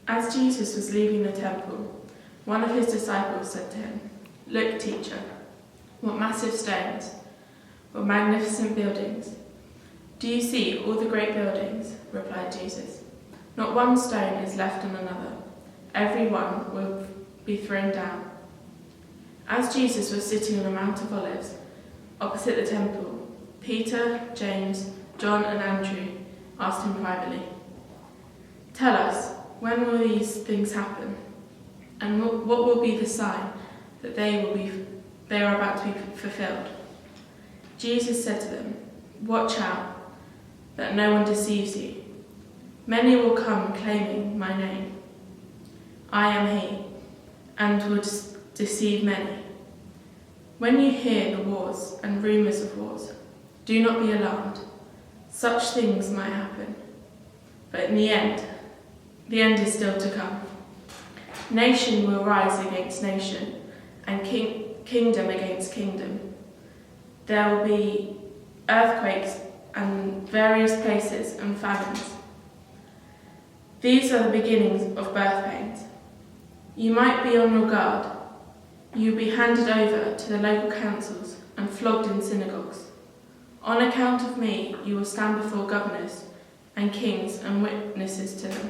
As Jesus was leaving the temple, one of his disciples said to him, "Look, teacher, what massive stones, what magnificent buildings." "Do you see all the great buildings?" replied Jesus. "Not one stone is left on another. Every one will be thrown down." As Jesus was sitting on the Mount of Olives, opposite the temple, Peter, James, John and Andrew asked him privately, "Tell us, when will these things happen? And what will be the sign that they are about to be fulfilled?" Jesus said to them, "Watch out, that no one deceives you. Many will come claiming my name. I am he, and will deceive many. When you hear the wars and rumours of wars, do not be alarmed. Such things might happen. But in the end is still to come. Nation will rise against nation, and kingdom against kingdom. There will be earthquakes in various places and famines. These are the beginnings of birth pains. You might be on your guard. You will be handed over to the local councils and flogged in synagogues. On account of me, you will stand before governors and kings and witnesses to them.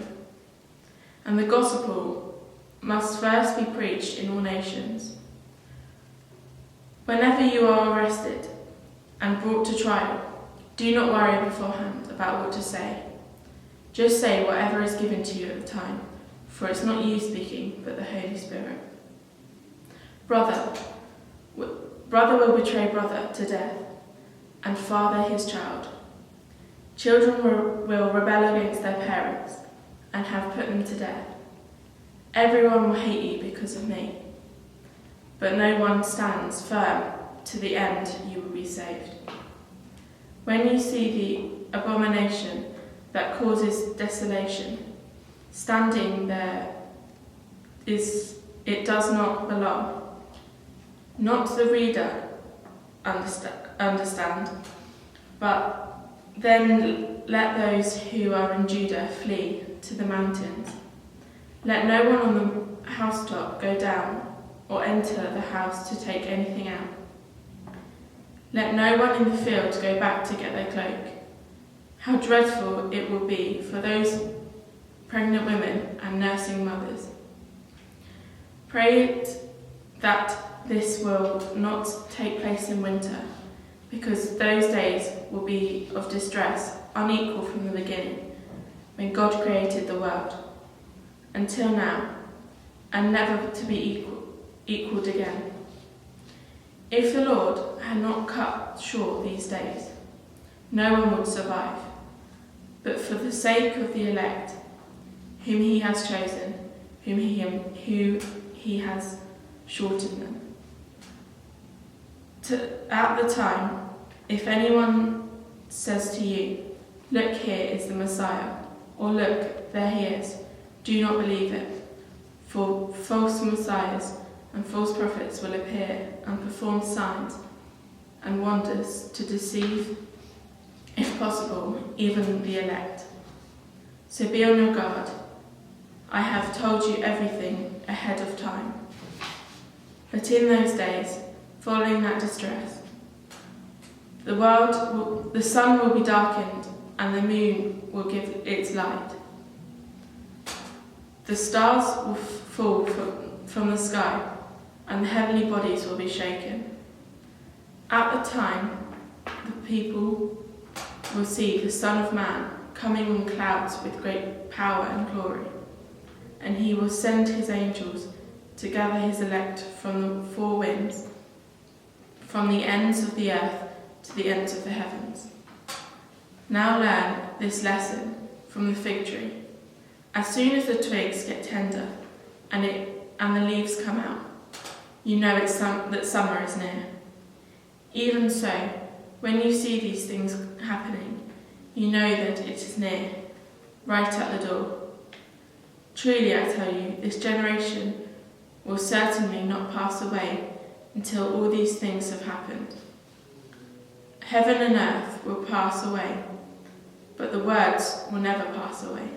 And the gospel must first be preached in all nations. Whenever you are arrested and brought to trial, do not worry beforehand about what to say. Just say whatever is given to you at the time, for it's not you speaking, but the Holy Spirit. Brother will betray brother to death, and father his child. Children will rebel against their parents and have put them to death. Everyone will hate you because of me, but no one stands firm to the end. You will be saved. When you see the abomination that causes desolation standing there, it does not belong. Not the reader understand, but then let those who are in Judah flee to the mountains. Let no one on the housetop go down or enter the house to take anything out. Let no one in the field go back to get their cloak. How dreadful it will be for those pregnant women and nursing mothers. Pray that this will not take place in winter, because those days will be of distress unequal from the beginning, when God created the world, until now, and never to be equaled again. If the Lord had not cut short these days, no one would survive. But for the sake of the elect, whom he has chosen, who he has shortened them. At the time, if anyone says to you, "Look, here is the Messiah," or "Look, there he is," do not believe it. For false messiahs and false prophets will appear and perform signs and wonders to deceive, if possible, even the elect. So be on your guard. I have told you everything ahead of time. But in those days, following that distress, the sun will be darkened and the moon will give its light. The stars will fall from the sky and the heavenly bodies will be shaken. At the time, the people will see the Son of Man coming on clouds with great power and glory, and he will send his angels to gather his elect from the four winds, from the ends of the earth to the ends of the heavens. Now learn this lesson from the fig tree. As soon as the twigs get tender and the leaves come out, you know that summer is near. Even so, when you see these things happening, you know that it is near, right at the door. Truly I tell you, this generation will certainly not pass away until all these things have happened. Heaven and earth will pass away, but the words will never pass away.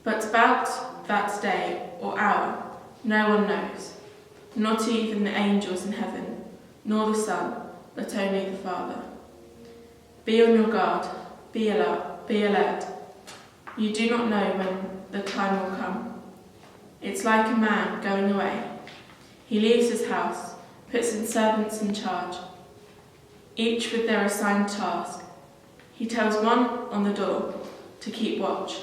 But about that day or hour no one knows, not even the angels in heaven, nor the Son, but only the Father. Be on your guard, be alert. You do not know when the time will come. It's like a man going away. He leaves his house, puts his servants in charge, each with their assigned task. He tells one on the door to keep watch.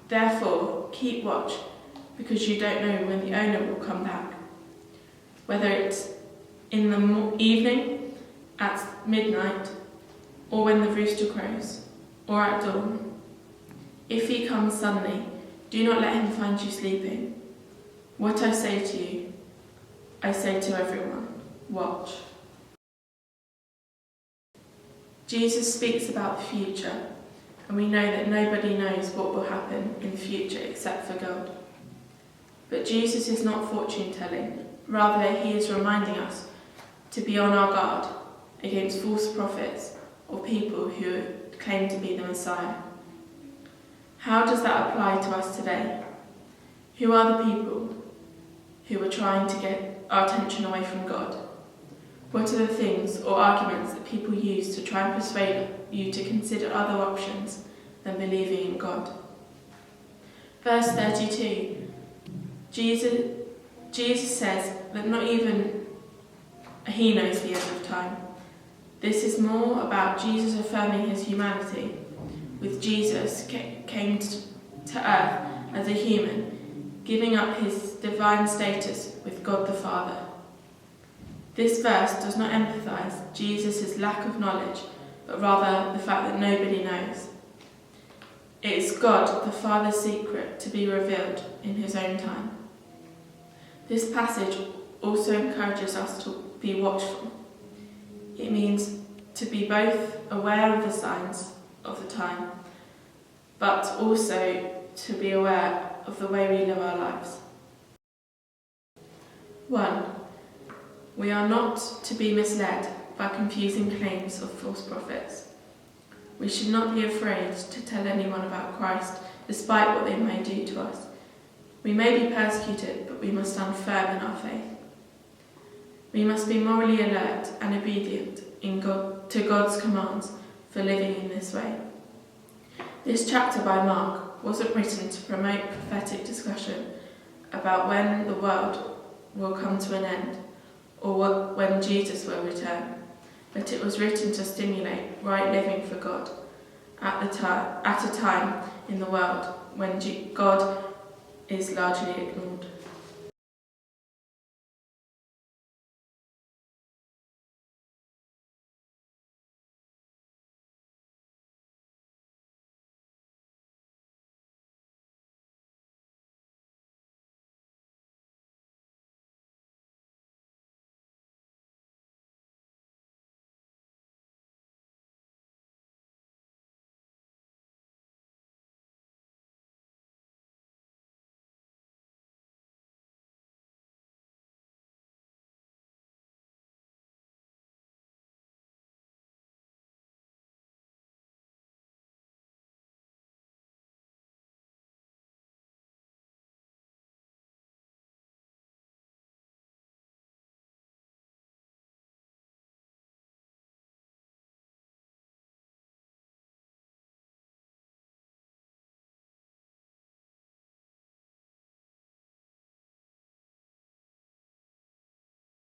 Therefore, keep watch, because you don't know when the owner will come back, whether it's in the evening, at midnight, or when the rooster crows, or at dawn. If he comes suddenly, do not let him find you sleeping. What I say to you, I say to everyone, watch. Jesus speaks about the future, and we know that nobody knows what will happen in the future except for God. But Jesus is not fortune-telling, rather he is reminding us to be on our guard against false prophets or people who claim to be the Messiah. How does that apply to us today? Who are the people who are trying to get our attention away from God? What are the things or arguments that people use to try and persuade you to consider other options than believing in God? Verse 32, Jesus says that not even he knows the end of time. This is more about Jesus affirming his humanity. With Jesus came to earth as a human, giving up his divine status with God the Father. This verse does not emphasize Jesus' lack of knowledge, but rather the fact that nobody knows. It is God, the Father's secret, to be revealed in his own time. This passage also encourages us to be watchful. It means to be both aware of the signs of the time, but also to be aware of the way we live our lives. 1. We are not to be misled by confusing claims of false prophets. We should not be afraid to tell anyone about Christ, despite what they may do to us. We may be persecuted, but we must stand firm in our faith. We must be morally alert and obedient to God's commands for living in this way. This chapter by Mark wasn't written to promote prophetic discussion about when the world will come to an end or when Jesus will return, but it was written to stimulate right living for God at a time in the world when God is largely ignored.